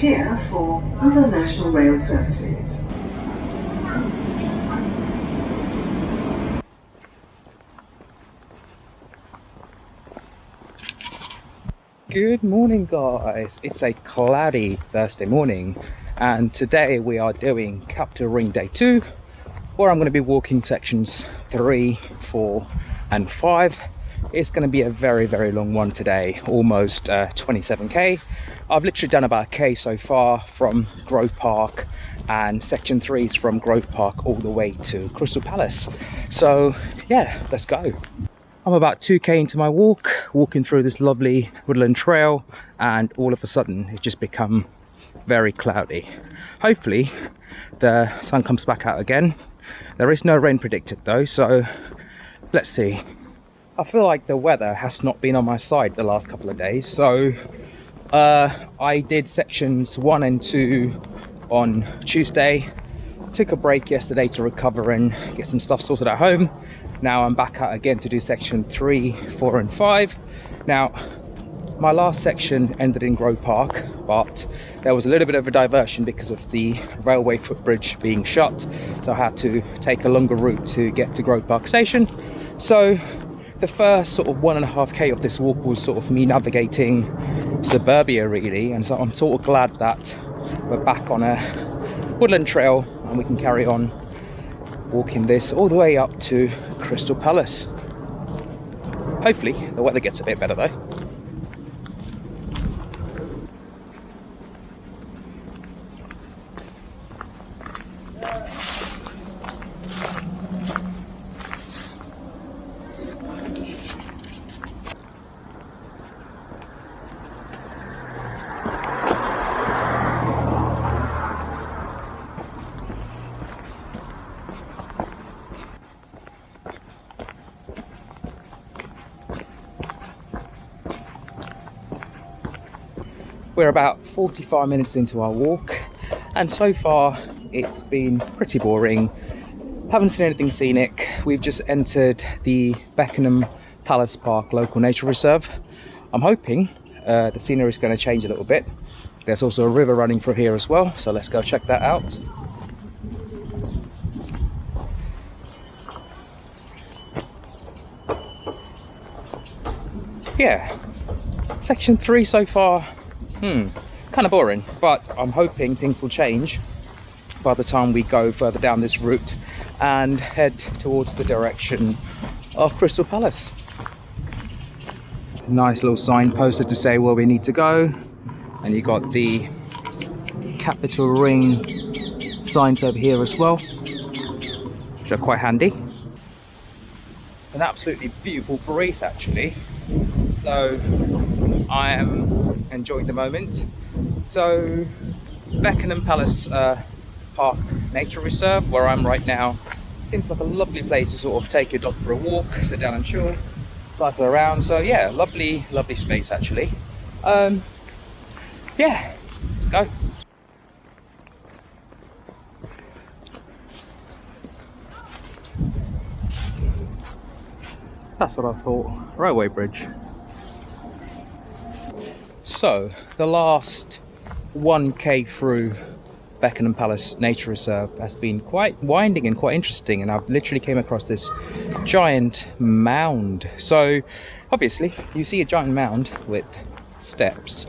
here for other national rail services. Good morning guys, it's a cloudy Thursday morning and today we are doing Capital Ring Day 2 where I'm going to be walking sections 3, 4 and 5. It's going to be a very long one today, almost 27k. I've literally done about a k so far from Grove Park, and section 3 is from Grove Park all the way to Crystal Palace. So yeah, let's go. I'm about 2k into my walk, walking through this lovely woodland trail, and all of a sudden it just become very cloudy. Hopefully the sun comes back out again. There is no rain predicted though, so let's see. I feel like the weather has not been on my side the last couple of days, so I did sections 1 and 2 on Tuesday, took a break yesterday to recover and get some stuff sorted at home. Now I'm back out again to do section 3, 4 and 5. Now my last section ended in Grove Park, but there was a little bit of a diversion because of the railway footbridge being shut, so I had to take a longer route to get to Grove Park station. So the first sort of 1.5k of this walk was sort of me navigating suburbia really, and so I'm sort of glad that we're back on a woodland trail and we can carry on walking this all the way up to Crystal Palace. Hopefully the weather gets a bit better though. We're about 45 minutes into our walk, and so far it's been pretty boring. Haven't seen anything scenic. We've just entered the Beckenham Palace Park Local Nature Reserve. I'm hoping the scenery is going to change a little bit. There's also a river running through here as well, so let's go check that out. Yeah, section 3 so far. Kind of boring, but I'm hoping things will change by the time we go further down this route and head towards the direction of Crystal Palace. Nice little sign posted to say where we need to go, and you got the Capital Ring signs over here as well, which are quite handy. An absolutely beautiful breeze actually, so I am enjoying the moment. So Beckenham Palace Park Nature Reserve, where I'm right now, seems like a lovely place to sort of take your dog for a walk, sit down and chill, cycle around. So yeah, lovely space actually. Yeah, let's go. That's what I thought. Railway bridge. So the last 1k through Beckenham Palace Nature Reserve has been quite winding and quite interesting, and I've literally came across this giant mound. So obviously you see a giant mound with steps,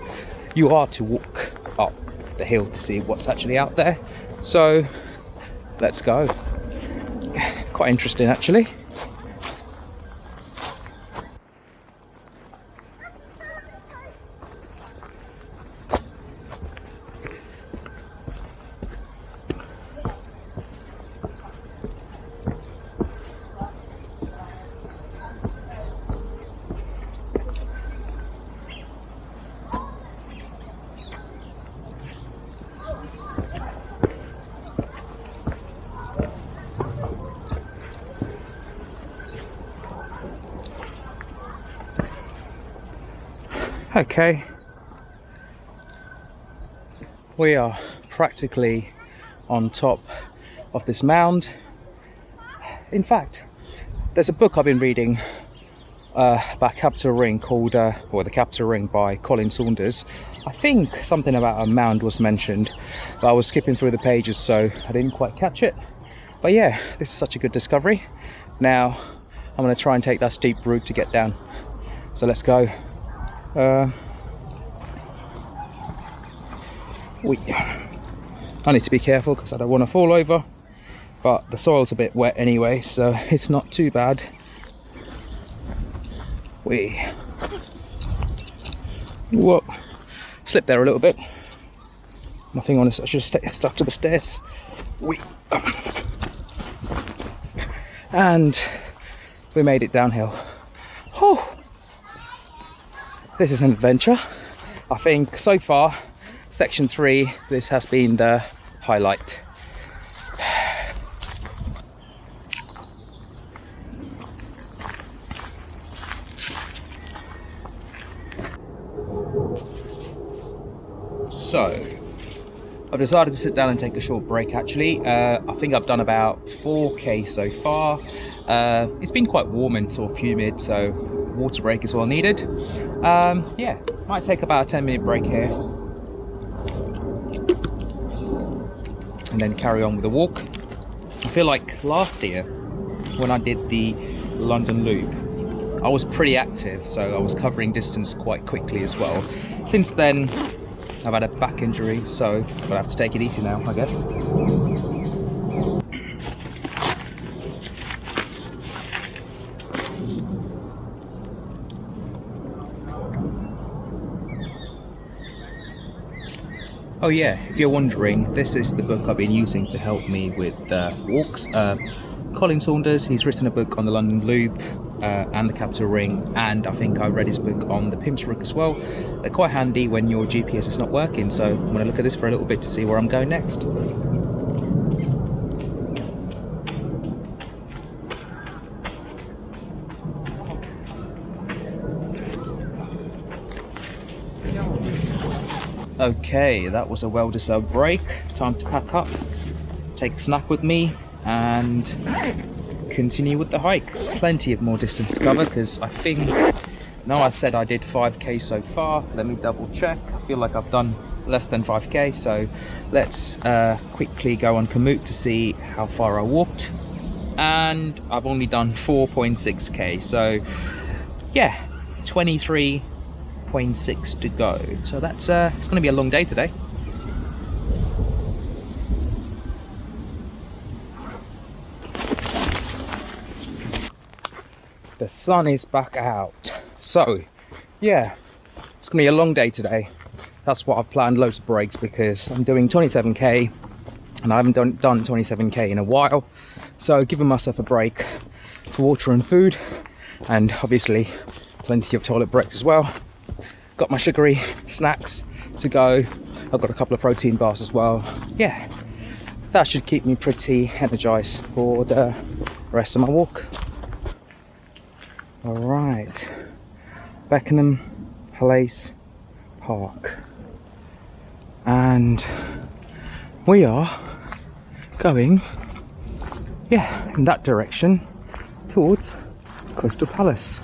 you are to walk up the hill to see what's actually out there. So let's go. Quite interesting actually. Okay, we are practically on top of this mound. In fact, there's a book I've been reading about Capital Ring called, or the Capital Ring by Colin Saunders. I think something about a mound was mentioned, but I was skipping through the pages, so I didn't quite catch it. But yeah, this is such a good discovery. Now I'm going to try and take that steep route to get down. So let's go. I need to be careful because I don't want to fall over, but the soil's a bit wet anyway, so it's not too bad. Whoa, slipped there a little bit. Nothing on this, I should have stuck to the stairs. And we made it downhill. Oh, this is an adventure. I think so far, section 3, this has been the highlight. So, I've decided to sit down and take a short break actually. I think I've done about 4k so far. It's been quite warm and sort of humid, so water break is well needed. Yeah, might take about a 10-minute break here. And then carry on with the walk. I feel like last year, when I did the London Loop, I was pretty active, so I was covering distance quite quickly as well. Since then, I've had a back injury, so I'm gonna have to take it easy now, I guess. Oh yeah, if you're wondering, this is the book I've been using to help me with walks. Colin Saunders, he's written a book on the London Loop and the Capital Ring, and I think I read his book on the Pimsbrook as well. They're quite handy when your GPS is not working, so I'm going to look at this for a little bit to see where I'm going next. Okay, that was a well-deserved break. Time to pack up, take a snack with me, and continue with the hike. There's plenty of more distance to cover because I think, no, I said I did 5k so far. Let me double check. I feel like I've done less than 5k, so let's quickly go on Komoot to see how far I walked. And I've only done 4.6k, so yeah, 23.6 to go. So that's it's going to be a long day today. The sun is back out, so yeah, it's gonna be a long day today. That's what I've planned, loads of breaks, because I'm doing 27k and I haven't done 27k in a while, so giving myself a break for water and food, and obviously plenty of toilet breaks as well. Got my sugary snacks to go. I've got a couple of protein bars as well. Yeah, that should keep me pretty energized for the rest of my walk. All right, Beckenham Park, and we are going, yeah, in that direction towards Crystal Palace.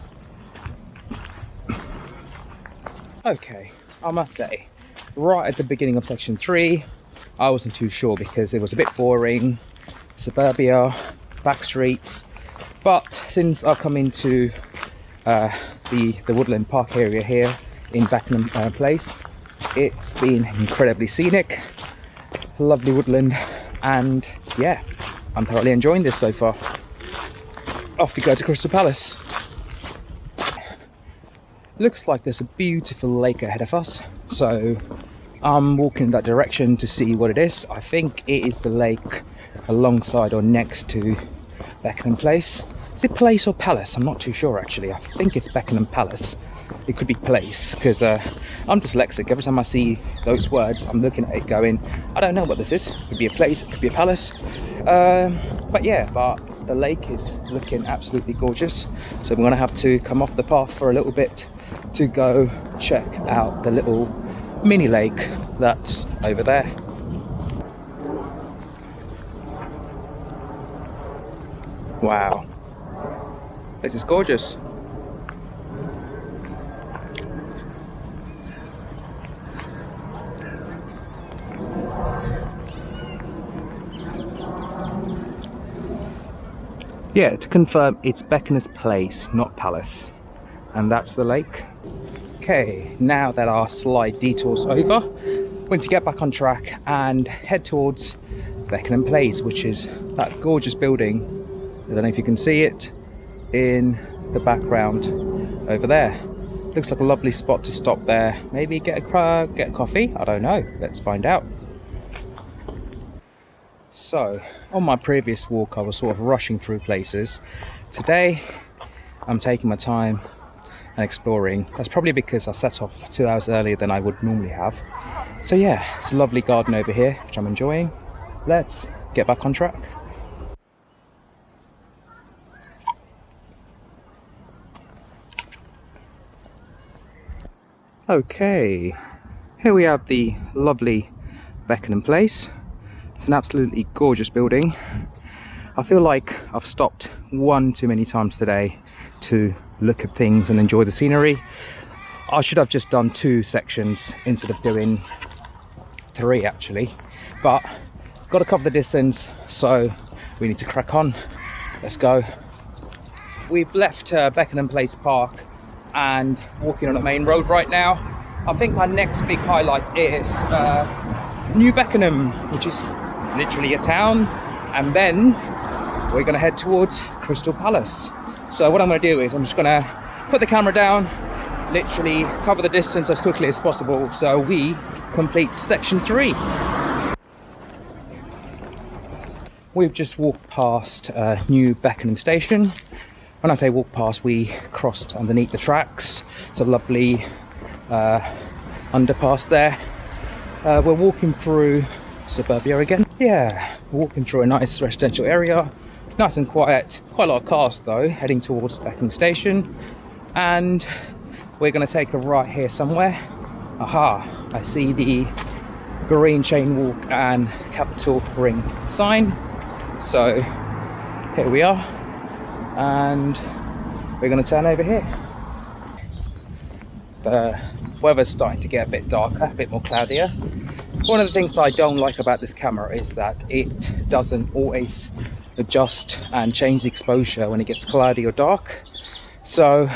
Okay, I must say, right at the beginning of section 3, I wasn't too sure because it was a bit boring, suburbia, back streets. But since I've come into the Woodland Park area here in Beckenham Place, it's been incredibly scenic, lovely woodland, and yeah, I'm thoroughly enjoying this so far. Off we go to Crystal Palace. Looks like there's a beautiful lake ahead of us, so I'm walking in that direction to see what it is. I think it is the lake alongside or next to Beckenham Place. Is it Place or Palace? I'm not too sure actually. I think it's Beckenham Palace. It could be Place, because I'm dyslexic. Every time I see those words, I'm looking at it going, I don't know what this is. It could be a place, it could be a palace. But yeah, but the lake is looking absolutely gorgeous. So we're gonna have to come off the path for a little bit to go check out the little mini lake that's over there. Wow, this is gorgeous. Yeah, to confirm, it's Beckenham's Place, not Palace. And that's the lake. Okay, now that our slight detour's over, we're going to get back on track and head towards Beckenham Place, which is that gorgeous building. I don't know if you can see it in the background over there. Looks like a lovely spot to stop there. Maybe get a coffee? I don't know. Let's find out. So, on my previous walk, I was sort of rushing through places. Today, I'm taking my time and exploring. That's probably because I set off 2 hours earlier than I would normally have. So yeah, it's a lovely garden over here, which I'm enjoying. Let's get back on track. Okay, here we have the lovely Beckenham Place. It's an absolutely gorgeous building. I feel like I've stopped one too many times today to look at things and enjoy the scenery. I should have just done 2 sections instead of doing 3 actually, but got to cover the distance, so we need to crack on. Let's go. We've left Beckenham Place Park and walking on the main road right now. I think our next big highlight is New Beckenham, which is literally a town, and then we're going to head towards Crystal Palace. So what I'm going to do is I'm just going to put the camera down, literally cover the distance as quickly as possible so we complete section 3. We've just walked past New Beckenham station. When I say walk past, we crossed underneath the tracks. It's a lovely underpass there. We're walking through suburbia again. Yeah, walking through a nice residential area. Nice and quiet. Quite a lot of cars though, heading towards Beckenham station. And we're going to take a right here somewhere. Aha, I see the green chain walk and capital ring sign. So here we are. And we're going to turn over here. The weather's starting to get a bit darker, a bit more cloudier. One of the things I don't like about this camera is that it doesn't always adjust and change the exposure when it gets cloudy or dark. So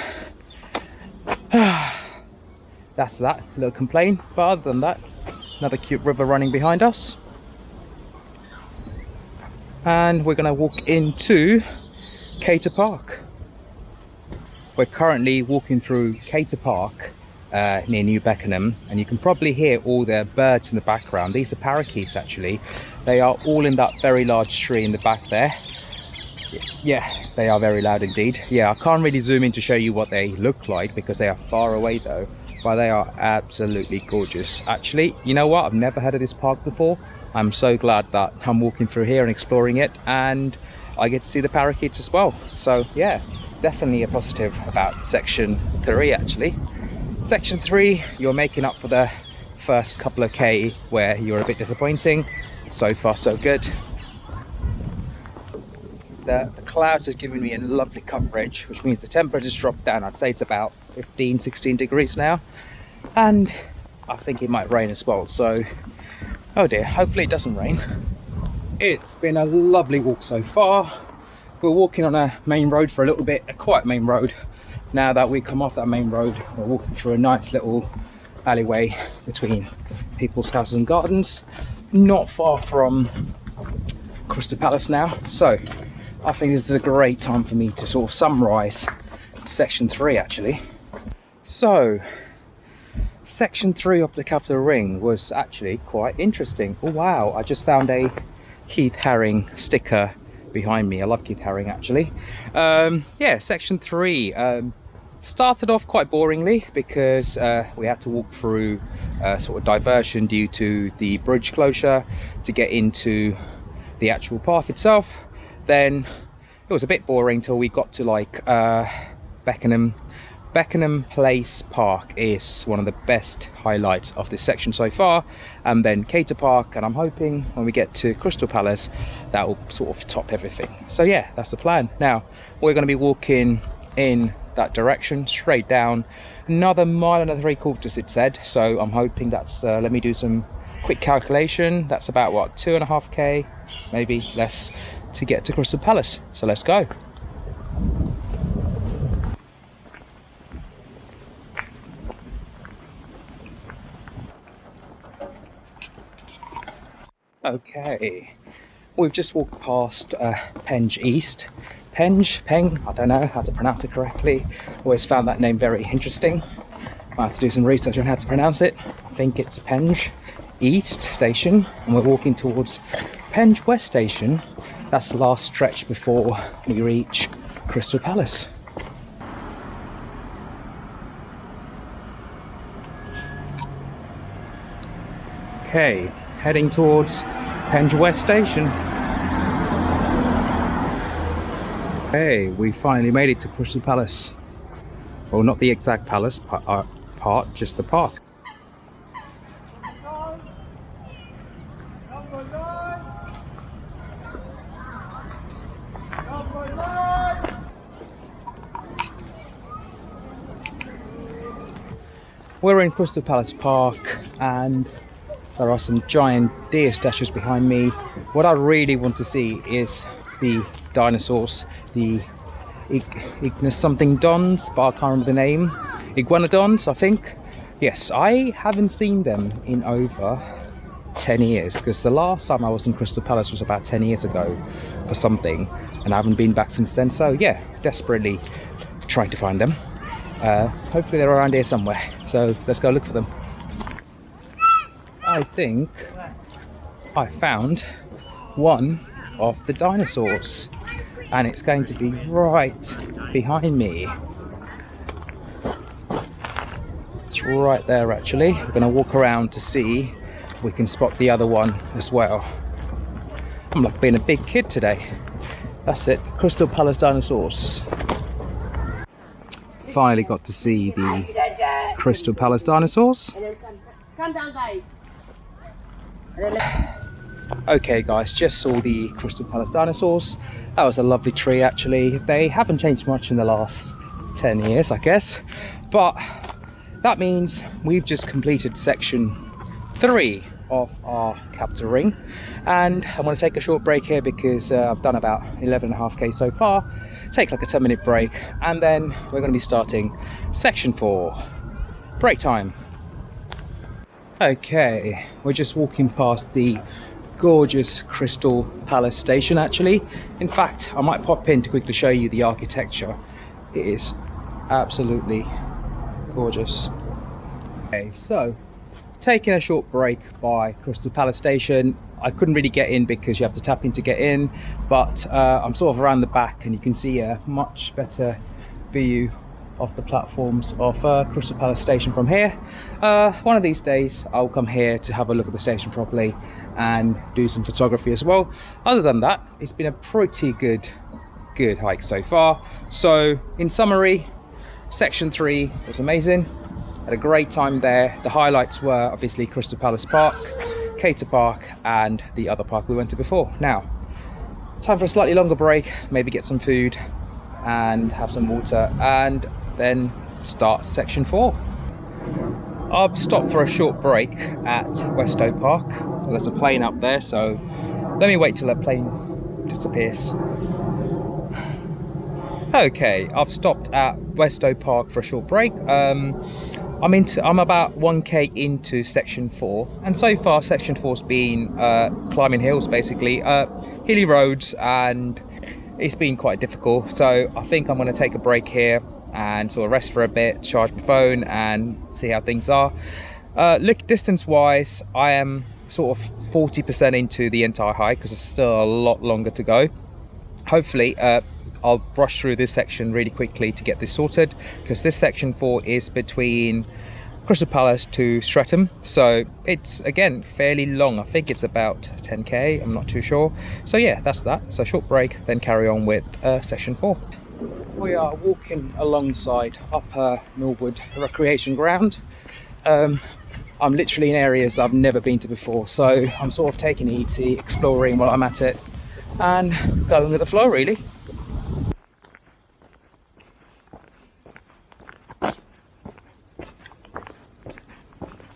that's that little complaint. But other than that, another cute river running behind us. And we're going to walk into Cator Park. We're currently walking through Cator Park near New Beckenham, and you can probably hear all the birds in the background. These are parakeets actually. They are all in that very large tree in the back there. Yeah, they are very loud indeed. Yeah, I can't really zoom in to show you what they look like because they are far away though, but they are absolutely gorgeous. Actually, you know what? I've never heard of this park before. I'm so glad that I'm walking through here and exploring it, and I get to see the parakeets as well. So yeah, definitely a positive about section 3 actually. Section 3, you're making up for the first couple of K where you're a bit disappointing. So far so good. The clouds have given me a lovely coverage, which means the temperature's dropped down. I'd say it's about 15-16 degrees now, and I think it might rain as well. So oh dear, hopefully it doesn't rain. It's been a lovely walk so far. We're walking on a main road for a little bit, a quiet main road. Now that we come off that main road, we're walking through a nice little alleyway between people's houses and gardens, not far from Crystal Palace now. So I think this is a great time for me to sort of summarise section 3 actually. So section 3 of the Capital Ring was actually quite interesting. Oh wow, I just found a Keith Haring sticker behind me. I love Keith Haring actually. Yeah, section 3 started off quite boringly because we had to walk through sort of diversion due to the bridge closure to get into the actual park itself. Then it was a bit boring till we got to like Beckenham. Beckenham Place Park is one of the best highlights of this section so far, and then Cator Park, and I'm hoping when we get to Crystal Palace that will sort of top everything. So yeah, that's the plan. Now we're going to be walking in that direction straight down, another mile and 3/4 it said, so I'm hoping that's let me do some quick calculation, that's about what, 2.5 K, maybe less, to get to Crystal Palace. So let's go. Okay, we've just walked past Pengee East. Peng, I don't know how to pronounce it correctly. Always found that name very interesting. I had to do some research on how to pronounce it. I think it's Pengee East Station, and we're walking towards Pengee West Station. That's the last stretch before we reach Crystal Palace. Okay, heading towards Pengee West Station. Okay, we finally made it to Crystal Palace. Well, not the exact palace part, just the park. We're in Crystal Palace Park, and there are some giant deer statues behind me. What I really want to see is the dinosaurs, the Ignis something dons, but I can't remember the name. Iguanodons, I think. Yes, I haven't seen them in over 10 years, because the last time I was in Crystal Palace was about 10 years ago for something, and I haven't been back since then. So yeah, desperately trying to find them. Hopefully they're around here somewhere, so let's go look for them. I think I found one of the dinosaurs, and it's going to be right behind me. It's right there actually. We're going to walk around to see if we can spot the other one as well. I'm like being a big kid today. That's it, Crystal Palace dinosaurs. Finally got to see the Crystal Palace dinosaurs. Come down, guys. Okay guys, just saw the Crystal Palace dinosaurs. That was a lovely tree actually. They haven't changed much in the last 10 years I guess, but that means we've just completed section 3 of our capital ring, and I want to take a short break here because I've done about 11.5k so far. Take like a 10-minute break, and then we're going to be starting section 4. Break time. Okay, we're just walking past the gorgeous Crystal Palace station actually. In fact, I might pop in to quickly show you the architecture. It is absolutely gorgeous. Okay, so taking a short break by Crystal Palace station. I couldn't really get in because you have to tap in to get in, but I'm sort of around the back and you can see a much better view of the platforms of Crystal Palace station from here. One of these days I'll come here to have a look at the station properly and do some photography as well. Other than that, it's been a pretty good hike so far. So in summary, section 3 was amazing. Had a great time there. The highlights were obviously Crystal Palace Park, Cator Park, and the other park we went to before. Now, time for a slightly longer break, maybe get some food and have some water, and then start section 4. I've stopped for a short break at Westow Park. There's a plane up there, so let me wait till that plane disappears. Okay, I've stopped at Westow Park for a short break. I'm about 1k into section 4, and so far section 4's been climbing hills basically, hilly roads, and it's been quite difficult. So I think I'm going to take a break here and sort of rest for a bit, charge my phone and see how things are. Look, distance wise, I am sort of 40% into the entire hike because there's still a lot longer to go. Hopefully I'll brush through this section really quickly to get this sorted, because this section 4 is between Crystal Palace to Streatham, so it's again fairly long. I think it's about 10k, I'm not too sure. So yeah, that's that. So short break, then carry on with section 4. We are walking alongside Upper Norwood Recreation Ground. I'm literally in areas that I've never been to before, so I'm sort of taking it easy, exploring while I'm at it, and going with the flow really.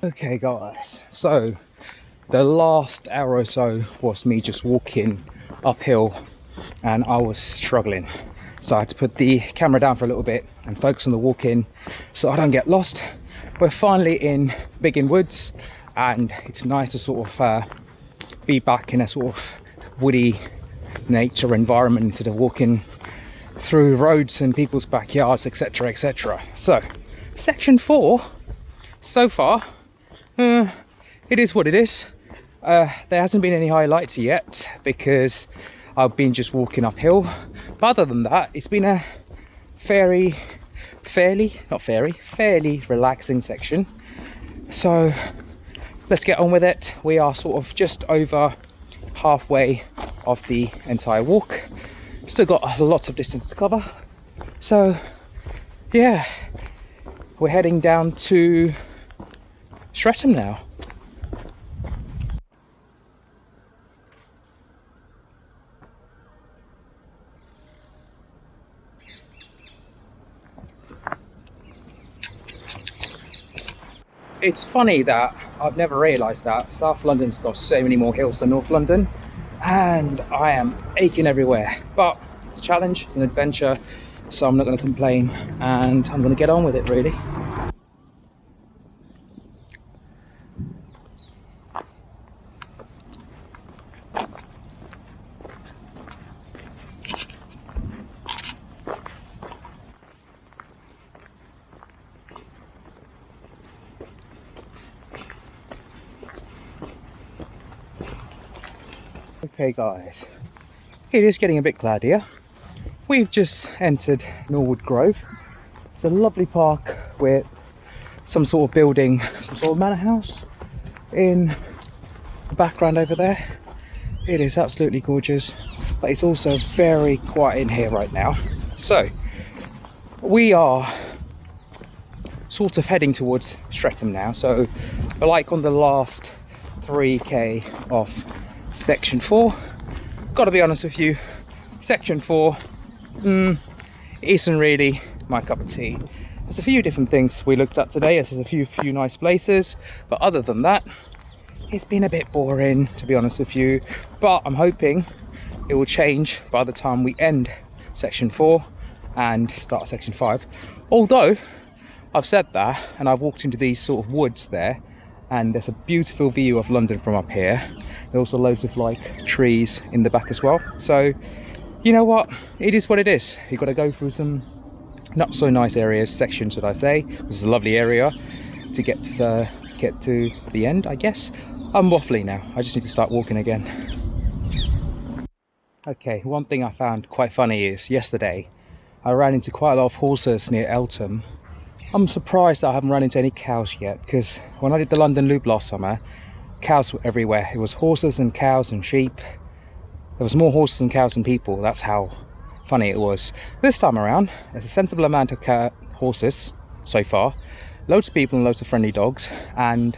Okay guys, so the last hour or so was me just walking uphill, and I was struggling, so I had to put the camera down for a little bit and focus on the walking so I don't get lost. We're finally in Beckenham Woods, and it's nice to sort of be back in a sort of woody nature environment instead of walking through roads and people's backyards, etc, etc. So section 4 so far, it is what it is. There hasn't been any highlights yet because I've been just walking uphill, but other than that it's been a fairly relaxing section. So let's get on with it. We are sort of just over halfway of the entire walk, still got lots of distance to cover. So yeah, we're heading down to Streatham now. It's funny that I've never realised that South London's got so many more hills than North London, and I am aching everywhere. But it's a challenge, it's an adventure, so I'm not going to complain and I'm going to get on with it really. Okay guys, it is getting a bit cloudier. We've just entered Norwood Grove. It's a lovely park with some sort of building, some sort of manor house in the background over there. It is absolutely gorgeous, but it's also very quiet in here right now. So we are sort of heading towards Streatham now. So we're like on the last 3k of section 4. Gotta be honest with you, section 4 isn't really my cup of tea. There's a few different things we looked at today. There's a few nice places, but other than that it's been a bit boring, to be honest with you. But I'm hoping it will change by the time we end section 4 and start section 5. Although I've said that and I've walked into these sort of woods there, and there's a beautiful view of London from up here. There's also loads of like trees in the back as well. So you know what, it is what it is. You've got to go through some not so nice areas, sections should I say. This is a lovely area to get to the end, I guess. I'm waffling now, I just need to start walking again. Okay, one thing I found quite funny is yesterday I ran into quite a lot of horses near Eltham. I'm surprised that I haven't run into any cows yet, because when I did the London Loop last summer, cows were everywhere. It was horses and cows and sheep. There was more horses and cows than people. That's how funny it was. This time around, there's a sensible amount of horses so far, loads of people and loads of friendly dogs, and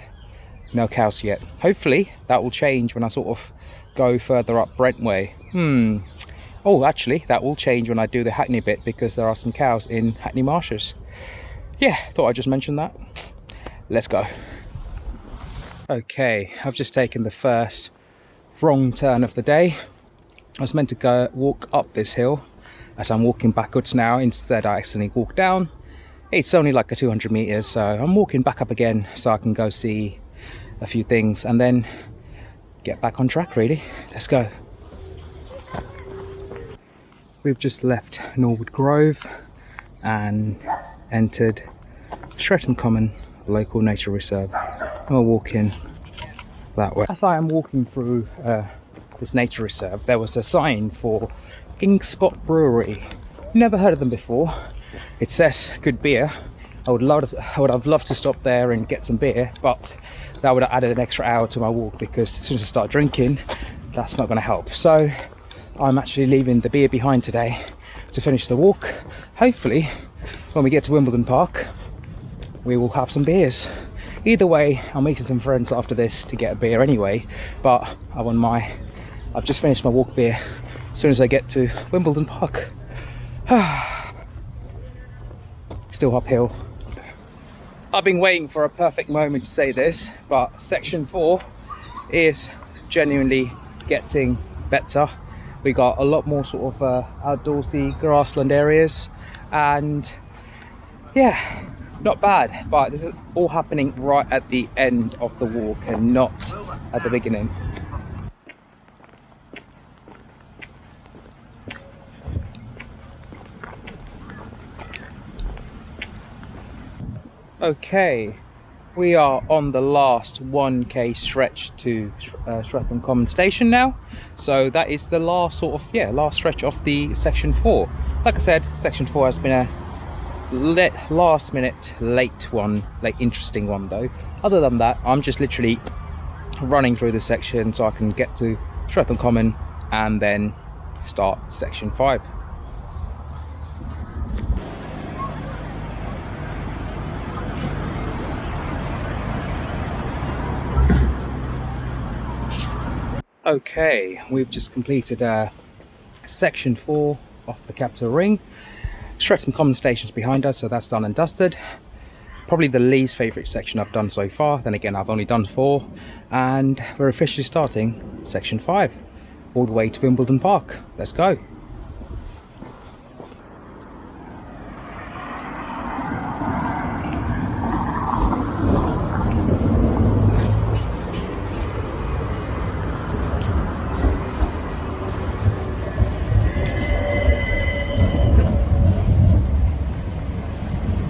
no cows yet. Hopefully that will change when I sort of go further up Brent way. Oh, actually that will change when I do the Hackney bit, because there are some cows in Hackney marshes. Yeah, thought I'd just mention that. Let's go. Okay, I've just taken the first wrong turn of the day. I was meant to go walk up this hill. As I'm walking backwards now, instead I accidentally walked down. It's only like a 200 meters, so I'm walking back up again so I can go see a few things and then get back on track really. Let's go. We've just left Norwood Grove and entered Streatham Common, local nature reserve. We're walking that way. As I am walking through this nature reserve, there was a sign for Ink Spot Brewery. Never heard of them before. It says good beer. I would have loved to stop there and get some beer, but that would have added an extra hour to my walk, because as soon as I start drinking, that's not going to help. So I'm actually leaving the beer behind today to finish the walk. Hopefully when we get to Wimbledon Park we will have some beers. Either way, I'm meeting some friends after this to get a beer anyway, but I've just finished my walk beer as soon as I get to Wimbledon Park. Still uphill. I've been waiting for a perfect moment to say this, but section 4 is genuinely getting better. We got a lot more sort of outdoorsy grassland areas, and yeah, not bad. But this is all happening right at the end of the walk and not at the beginning. Okay, we are on the last 1k stretch to Streatham Common Station now. So that is the last sort of, last stretch of the section 4. Like I said, section 4 has been a last minute late interesting one though. Other than that, I'm just literally running through the section so I can get to Streatham Common and then start section 5. Okay, we've just completed section 4 of the capital ring. Streatham Common Station's behind us, so that's done and dusted. Probably the least favourite section I've done so far. Then again, I've only done 4, and we're officially starting section 5 all the way to Wimbledon Park. Let's go.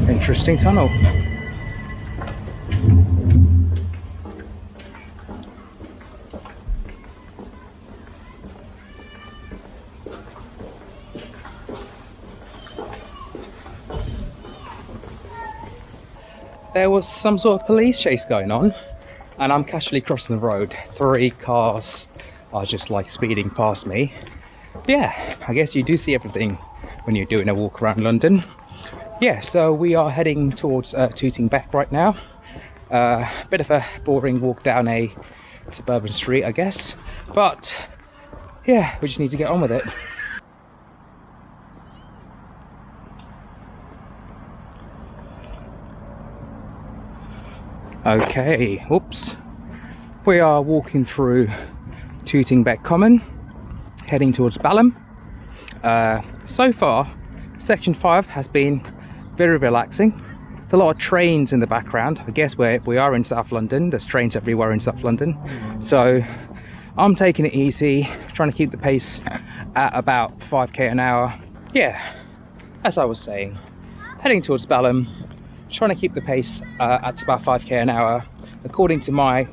Interesting tunnel. There was some sort of police chase going on, and I'm casually crossing the road. 3 cars are just like speeding past me. Yeah, I guess you do see everything when you're doing a walk around London. Yeah, so we are heading towards Tooting Bec right now. Bit of a boring walk down a suburban street, I guess. But yeah, we just need to get on with it. Okay, oops. We are walking through Tooting Bec Common, heading towards Beckenham. So far, section 5 has been very relaxing. There's a lot of trains in the background. I guess we are in South London. There's trains everywhere in South London. So I'm taking it easy, trying to keep the pace at about 5k an hour. Yeah, as I was saying, heading towards Beckenham, trying to keep the pace at about 5k an hour. According to my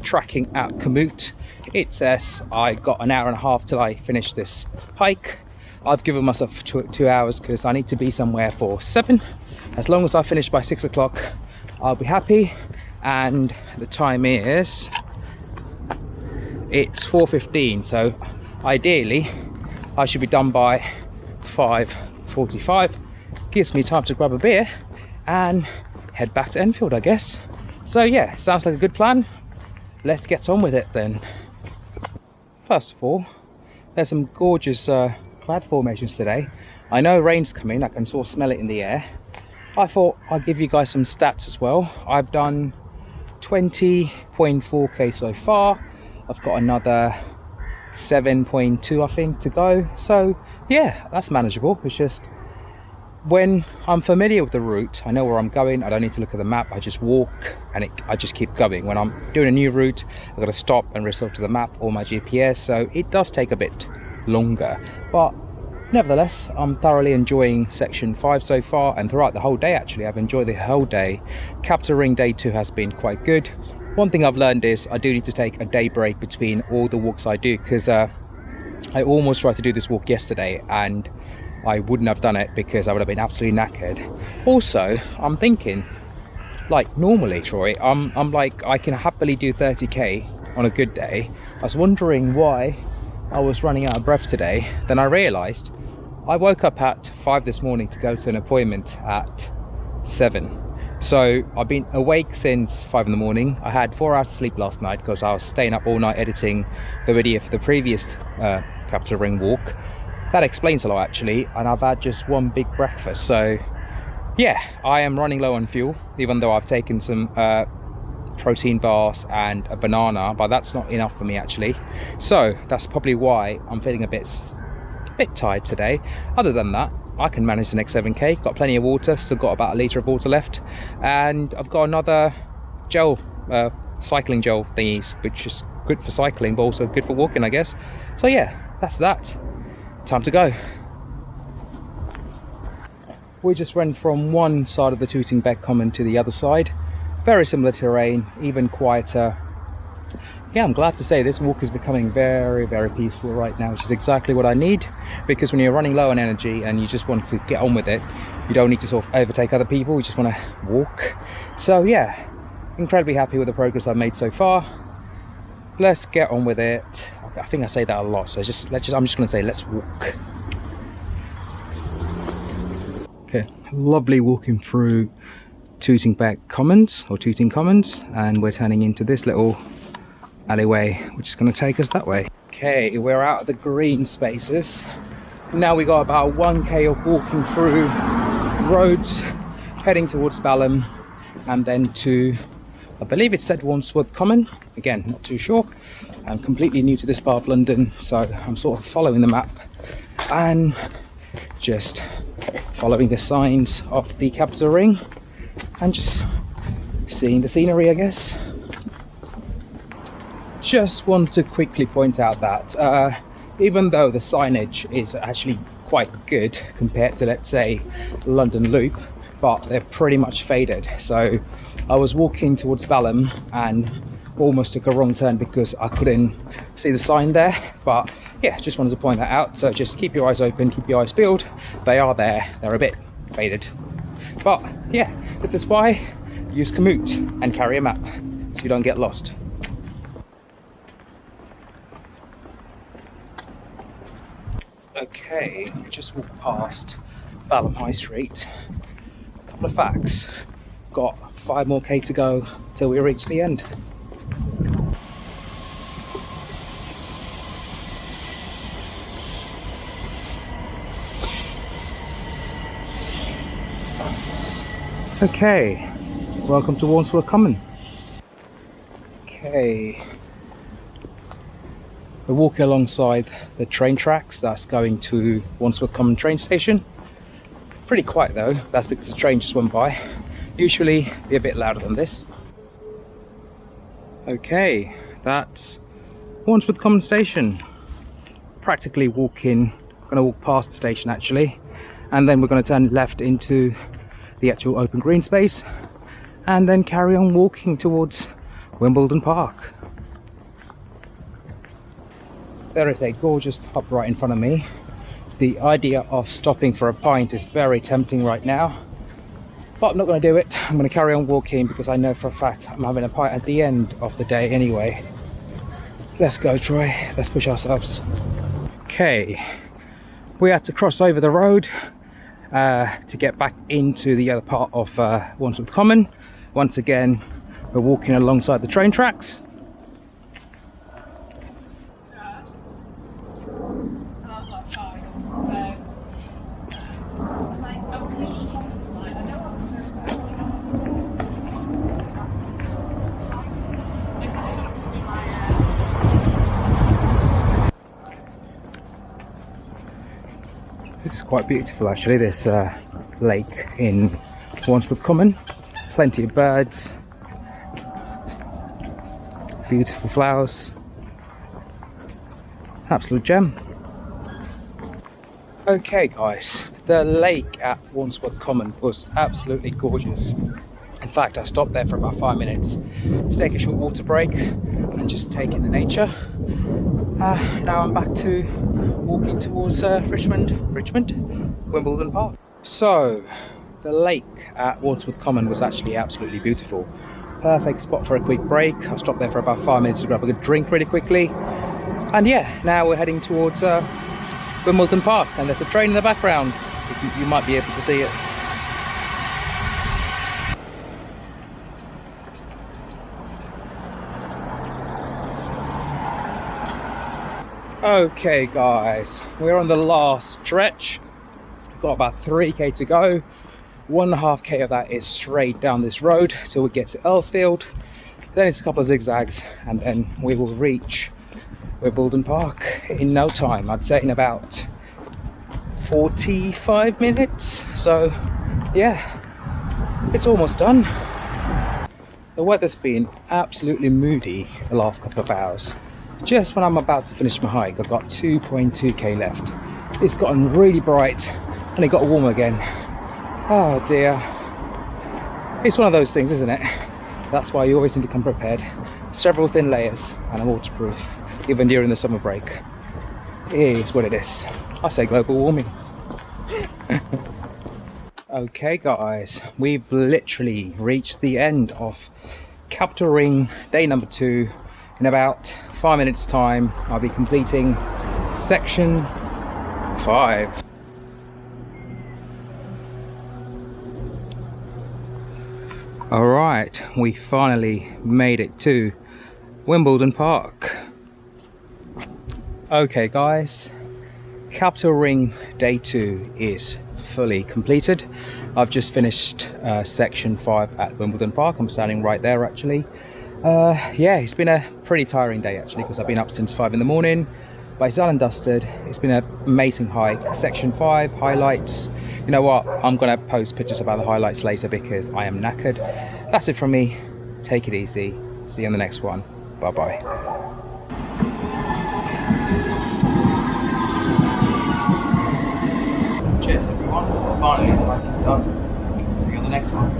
tracking app Komoot, it says I got an hour and a half till I finish this hike. I've given myself 2 hours because I need to be somewhere for 7. As long as I finish by 6 o'clock, I'll be happy. And the time is, it's 4:15, so ideally I should be done by 5:45. Gives me time to grab a beer and head back to Enfield, I guess. So yeah, sounds like a good plan. Let's get on with it then. First of all, there's some gorgeous cloud formations today. I know rain's coming, I can sort of smell it in the air. I thought I'd give you guys some stats as well. I've done 20.4k so far. I've got another 7.2 I think to go. So yeah, that's manageable. It's just when I'm familiar with the route, I know where I'm going, I don't need to look at the map, I just walk and I just keep going. When I'm doing a new route, I've got to stop and resort to the map or my GPS, so it does take a bit longer, but nevertheless I'm thoroughly enjoying section 5 so far, and throughout the whole day actually. I've enjoyed the whole day. Capital Ring day 2 has been quite good. One thing I've learned is I do need to take a day break between all the walks I do, because I almost tried to do this walk yesterday and I wouldn't have done it because I would have been absolutely knackered. Also, I'm thinking, like normally Troy, I'm like I can happily do 30k on a good day. I was wondering why I was running out of breath today. Then I realised I woke up at 5 this morning to go to an appointment at 7. So I've been awake since 5 in the morning. I had 4 hours of sleep last night because I was staying up all night editing the video for the previous Capital Ring walk. That explains a lot actually, and I've had just one big breakfast. So yeah, I am running low on fuel, even though I've taken some protein bars and a banana, but that's not enough for me actually. So that's probably why I'm feeling a bit tired today. Other than that, I can manage the next 7k. Got plenty of water, still got about a litre of water left, and I've got another gel, cycling gel thingies, which is good for cycling but also good for walking I guess. So yeah, that's that. Time to go. We just went from one side of the Tooting Bec Common to the other side. Very similar terrain, even quieter. Yeah, I'm glad to say this walk is becoming very, very peaceful right now, which is exactly what I need, because when you're running low on energy and you just want to get on with it, you don't need to sort of overtake other people, you just want to walk. So yeah, incredibly happy with the progress I've made so far. Let's get on with it. I think I say that a lot, so I'm just going to say let's walk. Okay, lovely walking through Tooting Bec Commons, or Tooting Commons, and we're turning into this little alleyway, which is going to take us that way. Okay, we're out of the green spaces. Now we got about 1k of walking through roads, heading towards Beckenham, and then to, I believe it said Wandsworth Common. Again, not too sure. I'm completely new to this part of London, so I'm sort of following the map and just following the signs of the capital ring and just seeing the scenery, I guess. Just want to quickly point out that even though the signage is actually quite good compared to, let's say, London Loop, but they're pretty much faded. So I was walking towards Beckenham and almost took a wrong turn because I couldn't see the sign there. But yeah, just wanted to point that out. So just keep your eyes open, keep your eyes peeled. They are there, they're a bit faded. But yeah, this is why use Komoot and carry a map so you don't get lost. Okay, just walked past Beckenham High Street. A couple of facts. Got 5 more k to go till we reach the end. Okay, welcome to Wandsworth Common. Okay, we're walking alongside the train tracks that's going to Wandsworth Common train station. Pretty quiet though, that's because the train just went by. Usually be a bit louder than this. Okay, that's Wandsworth Common station. Practically walking, gonna walk past the station actually, and then we're gonna turn left into the actual open green space and then carry on walking towards Wimbledon Park. There is a gorgeous pub right in front of me. The idea of stopping for a pint is very tempting right now, but I'm not going to do it. I'm going to carry on walking because I know for a fact I'm having a pint at the end of the day anyway. Let's go, Troy, let's push ourselves. Okay, we had to cross over the road to get back into the other part of Wandsworth Common. Once again, we're walking alongside the train tracks. This is quite beautiful actually, this lake in Wandsworth Common. Plenty of birds, beautiful flowers, absolute gem. Okay guys, the lake at Wandsworth Common was absolutely gorgeous. In fact, I stopped there for about 5 minutes to take a short water break and just take in the nature. Now I'm back to walking towards Wimbledon Park. So, the lake at Wandsworth Common was actually absolutely beautiful. Perfect spot for a quick break. I stopped there for about 5 minutes to grab a good drink really quickly. And yeah, now we're heading towards Wimbledon Park, and there's a train in the background. You might be able to see it. Okay guys, we're on the last stretch. We've got about 3k to go. 1.5k of that is straight down this road till we get to Earlsfield. Then it's a couple of zigzags and then we will reach Wimbledon Park in no time. I'd say in about 45 minutes. So yeah, it's almost done. The weather's been absolutely moody the last couple of hours. Just when I'm about to finish my hike, I've got 2.2k left. It's gotten really bright and it got warm again. Oh dear. It's one of those things, isn't it? That's why you always need to come prepared. Several thin layers and a waterproof, even during the summer break. It is what it is. I say global warming. Okay guys, we've literally reached the end of Capital Ring day number 2. In about 5 minutes time, I'll be completing section 5. Alright, we finally made it to Wimbledon Park. Okay guys, Capital Ring day 2 is fully completed. I've just finished section 5 at Wimbledon Park. I'm standing right there actually. Yeah, it's been a pretty tiring day actually because I've been up since 5 in the morning, but it's done and dusted. It's been an amazing hike. Section 5 highlights. You know what, I'm gonna post pictures about the highlights later because I am knackered. That's it from me. Take it easy. See you on the next one. Bye bye. Cheers everyone. Finally the hike is done. See you on the next one.